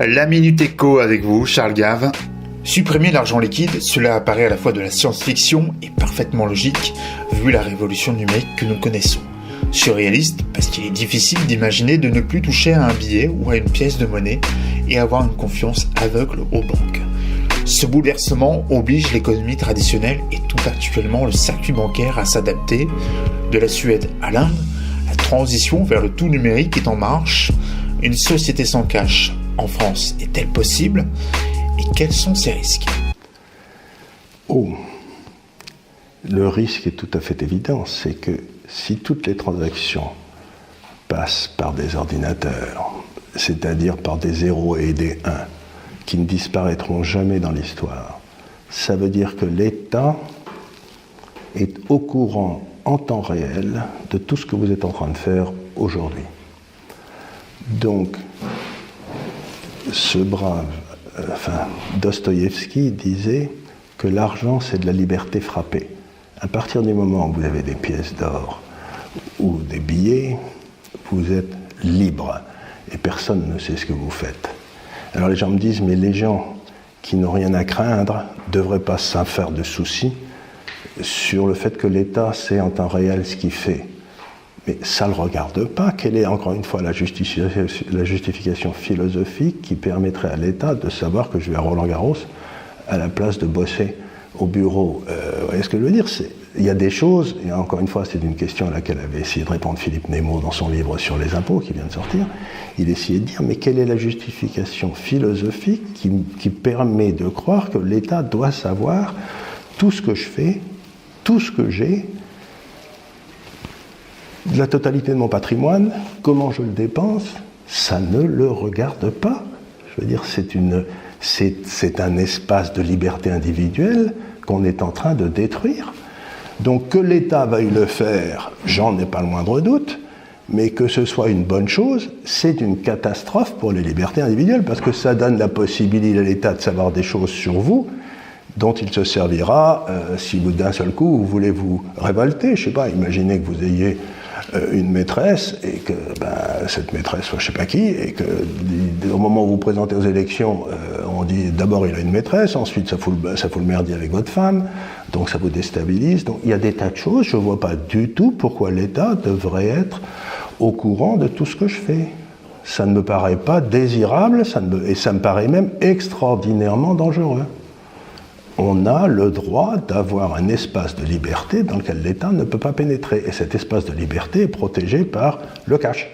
La Minute Éco avec vous, Charles Gave. Supprimer l'argent liquide, cela apparaît à la fois de la science-fiction et parfaitement logique, vu la révolution numérique que nous connaissons. Surréaliste, parce qu'il est difficile d'imaginer de ne plus toucher à un billet ou à une pièce de monnaie et avoir une confiance aveugle aux banques. Ce bouleversement oblige l'économie traditionnelle et tout particulièrement le circuit bancaire à s'adapter. De la Suède à l'Inde, la transition vers le tout numérique est en marche. Une société sans cash en France est-elle possible? Et quels sont ses risques? Le risque est tout à fait évident, c'est que si toutes les transactions passent par des ordinateurs, c'est-à-dire par des 0 et des 1, qui ne disparaîtront jamais dans l'histoire, ça veut dire que l'État est au courant en temps réel de tout ce que vous êtes en train de faire aujourd'hui. Donc, ce brave, Dostoïevski disait que l'argent, c'est de la liberté frappée. À partir du moment où vous avez des pièces d'or ou des billets, vous êtes libre et personne ne sait ce que vous faites. Alors les gens me disent, mais les gens qui n'ont rien à craindre ne devraient pas s'en faire de soucis sur le fait que l'État sait en temps réel ce qu'il fait. Mais ça ne le regarde pas. Quelle est encore une fois la justification philosophique qui permettrait à l'État de savoir que je vais à Roland-Garros à la place de bosser au bureau? Vous voyez ce que je veux dire? Il y a des choses, et encore une fois, c'est une question à laquelle avait essayé de répondre Philippe Nemo dans son livre sur les impôts qui vient de sortir. Il essayait de dire, mais quelle est la justification philosophique qui permet de croire que l'État doit savoir tout ce que je fais, tout ce que j'ai, la totalité de mon patrimoine, comment je le dépense? Ça ne le regarde pas. Je veux dire, c'est un espace de liberté individuelle qu'on est en train de détruire. Donc que l'État veuille le faire, j'en ai pas le moindre doute, mais que ce soit une bonne chose, c'est une catastrophe pour les libertés individuelles, parce que ça donne la possibilité à l'État de savoir des choses sur vous, dont il se servira si vous, d'un seul coup, vous voulez vous révolter. Je sais pas, imaginez que vous ayez une maîtresse, et que cette maîtresse soit je sais pas qui, et que au moment où vous vous présentez aux élections, on dit d'abord il a une maîtresse, ensuite ça fout le merdier avec votre femme, donc ça vous déstabilise. Donc il y a des tas de choses, je vois pas du tout pourquoi l'État devrait être au courant de tout ce que je fais. Ça ne me paraît pas désirable, et ça me paraît même extraordinairement dangereux. On a le droit d'avoir un espace de liberté dans lequel l'État ne peut pas pénétrer. Et cet espace de liberté est protégé par le cash.